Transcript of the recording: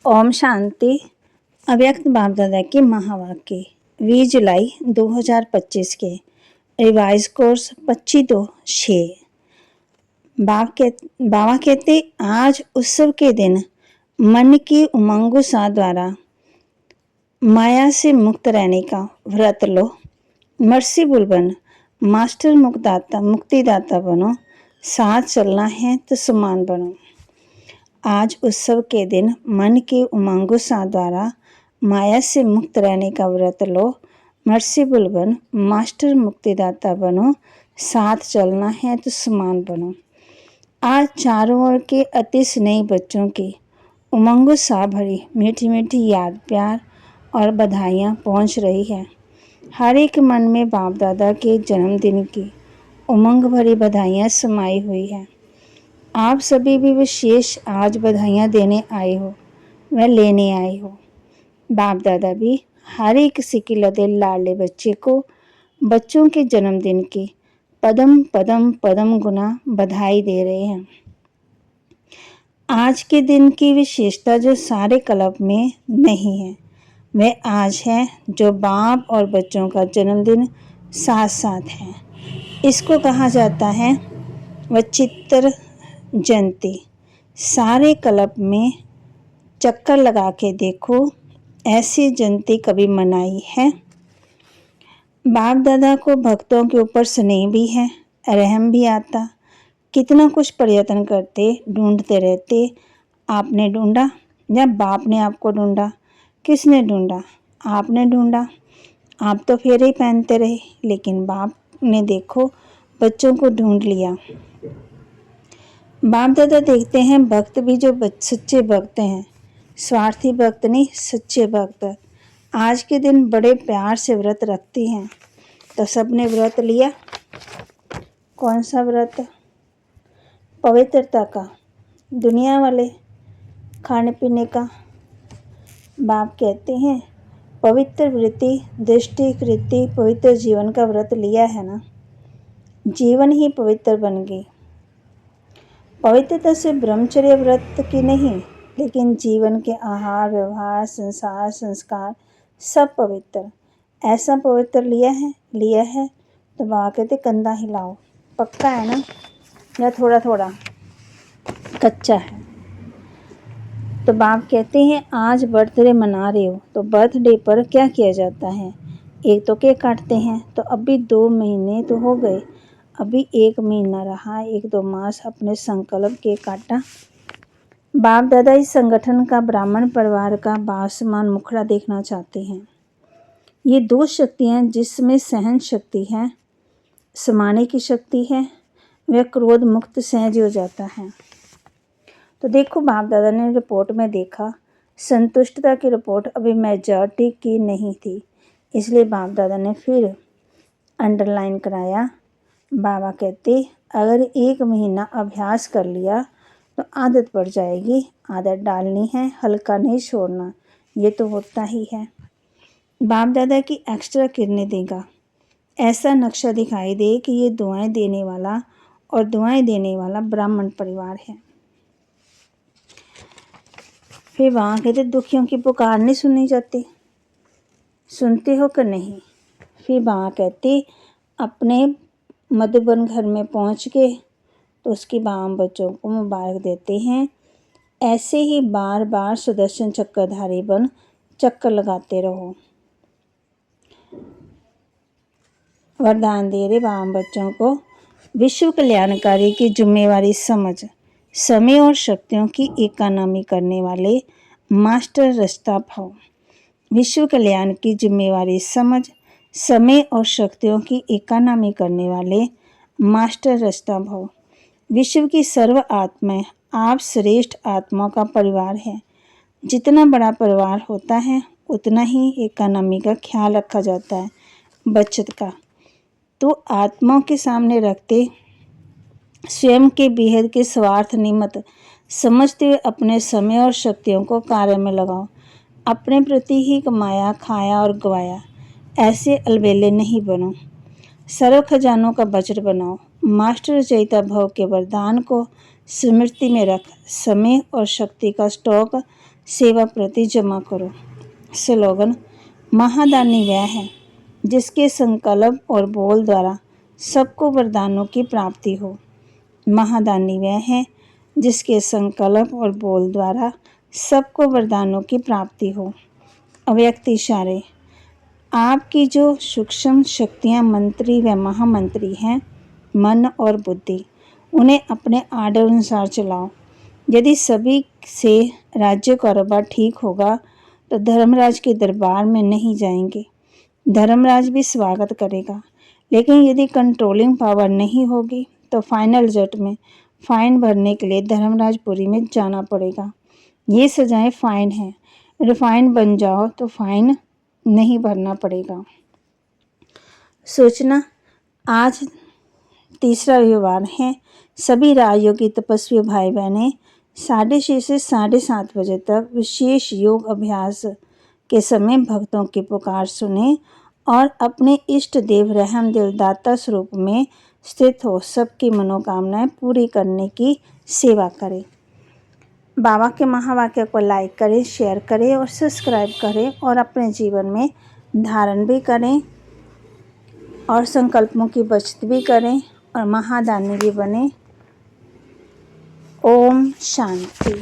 ओम शांति। अव्यक्त बाप दादा के महावाक्य 20 जुलाई 2025 के रिवाइज कोर्स 25/2/6। बाबा कहते आज उत्सव के दिन मन की उमंग उत्साह द्वारा माया से मुक्त रहने का व्रत लो। मर्सीफुल बन, मास्टर मुक्तिदाता बनो। साथ चलना है तो समान बनो। आज उत्सव के दिन मन के उमंग उत्साह द्वारा माया से मुक्त रहने का व्रत लो। मर्सीफुल बन, मास्टर मुक्तिदाता बनो। साथ चलना है तो समान बनो। आज चारों ओर के अति स्नेही बच्चों की उमंग उत्साह भरी मीठी मीठी याद, प्यार और बधाइयाँ पहुँच रही है। हर एक मन में बाप दादा के जन्मदिन की उमंग भरी बधाइयाँ समाई हुई है। आप सभी भी विशेष आज बधाइयाँ देने आए हो व लेने आए हो। बाप दादा भी हर एक सिकिलदे लाडले बच्चे को बच्चों के जन्मदिन की पदम पदम पदम गुना बधाई दे रहे हैं। आज के दिन की विशेषता जो सारे क्लब में नहीं है, वह आज है जो बाप और बच्चों का जन्मदिन साथ साथ है। इसको कहा जाता है वचित्र जयंती। सारे क्लब में चक्कर लगा के देखो, ऐसी जयंती कभी मनाई है? बाप दादा को भक्तों के ऊपर स्नेह भी है, रहम भी आता। कितना कुछ प्रयत्न करते, ढूंढते रहते। आपने ढूंढा या बाप ने आपको ढूंढा? किसने ढूंढा? आपने ढूंढा। आप तो फेरे ही पहनते रहे, लेकिन बाप ने देखो बच्चों को ढूंढ लिया। बाप दादा देखते हैं भक्त भी जो सच्चे भक्त हैं, स्वार्थी भक्त नहीं, सच्चे भक्त आज के दिन बड़े प्यार से व्रत रखती हैं। तो सबने व्रत लिया। कौन सा व्रत? पवित्रता का। दुनिया वाले खाने पीने का। बाप कहते हैं पवित्र वृत्ति, दृष्टि, कृति, पवित्र जीवन का व्रत लिया है ना, जीवन ही पवित्र बन गई। पवित्रता से ब्रह्मचर्य व्रत की नहीं, लेकिन जीवन के आहार, व्यवहार, संस्कार सब पवित्र। ऐसा पवित्र लिया है तो बाबा कहते कंधा हिलाओ। पक्का है ना या थोड़ा थोड़ा कच्चा है? तो बाप कहते हैं आज बर्थडे मना रहे हो तो बर्थडे पर क्या किया जाता है? एक तो केक काटते हैं। तो अभी 2 महीने तो हो गए, अभी 1 महीना रहा, 1-2 मास अपने संकल्प के काटा। बाप दादा इस संगठन का, ब्राह्मण परिवार का बासमान मुखड़ा देखना चाहते हैं। ये 2 शक्तियाँ जिसमें सहन शक्ति है, समाने की शक्ति है, वह क्रोध मुक्त सहज हो जाता है। तो देखो बाप दादा ने रिपोर्ट में देखा संतुष्टता की रिपोर्ट अभी मेजॉरिटी की नहीं थी, इसलिए बाप दादा ने फिर अंडरलाइन कराया। बाबा कहते अगर 1 महीना अभ्यास कर लिया तो आदत पड़ जाएगी। आदत डालनी है, हल्का नहीं छोड़ना, ये तो होता ही है। बाप दादा की एक्स्ट्रा किरणें देगा, ऐसा नक्शा दिखाई दे कि ये दुआएं देने वाला और दुआएं देने वाला ब्राह्मण परिवार है। फिर वहाँ कहते दुखियों की पुकार नहीं सुनी जाती, सुनते हो कि नहीं? फिर वहाँ कहते अपने मधुबन घर में पहुँच के तो उसकी बाम बच्चों को मुबारक देते हैं। ऐसे ही बार बार सुदर्शन चक्रधारी बन चक्कर लगाते रहो। वरदान दे रहे बाम बच्चों को विश्व कल्याणकारी की जिम्मेवारी समझ, समय और शक्तियों की एकानामी करने वाले मास्टर रास्ता भाव। विश्व कल्याण की जिम्मेवारी समझ, समय और शक्तियों की एकानामी करने वाले मास्टर रास्ता भाव। विश्व की सर्व आत्माएं आप श्रेष्ठ आत्माओं का परिवार है। जितना बड़ा परिवार होता है उतना ही इकोनॉमी का ख्याल रखा जाता है, बचत का। तो आत्माओं के सामने रखते स्वयं के बेहद के स्वार्थ निमित्त समझते हुए अपने समय और शक्तियों को कार्य में लगाओ। अपने प्रति ही कमाया, खाया और गवाया, ऐसे अलबेले नहीं बनो। सर्व खजानों का बजट बनाओ। मास्टर रचयिता भव के वरदान को स्मृति में रख, समय और शक्ति का स्टॉक सेवा प्रति जमा करो। स्लोगन: महादानी वह है जिसके संकल्प और बोल द्वारा सबको वरदानों की प्राप्ति हो। महादानी वह है जिसके संकल्प और बोल द्वारा सबको वरदानों की प्राप्ति हो। अव्यक्त इशारे: आपकी जो सूक्ष्म शक्तियाँ मंत्री व महामंत्री हैं, मन और बुद्धि, उन्हें अपने आर्डर अनुसार चलाओ। यदि सभी से राज्य कारोबार ठीक होगा तो धर्मराज के दरबार में नहीं जाएंगे, धर्मराज भी स्वागत करेगा। लेकिन यदि कंट्रोलिंग पावर नहीं होगी तो फाइनल रिजल्ट में फाइन भरने के लिए धर्मराजपुरी में जाना पड़ेगा। ये सजाएं फाइन है, रिफाइन बन जाओ तो फाइन नहीं भरना पड़ेगा। सूचना: आज तीसरा रविवार है। सभी राजयोगी तपस्वी भाई बहनें 6:30 से 7:30 बजे तक विशेष योग अभ्यास के समय भक्तों की पुकार सुने और अपने इष्ट देव रहम दिल दाता स्वरूप में स्थित हो सबकी मनोकामनाएं पूरी करने की सेवा करें। बाबा के महावाक्य को लाइक करें, शेयर करें और सब्सक्राइब करें और अपने जीवन में धारण भी करें और संकल्पों की बचत भी करें और महादानी भी बने। ओम शांति।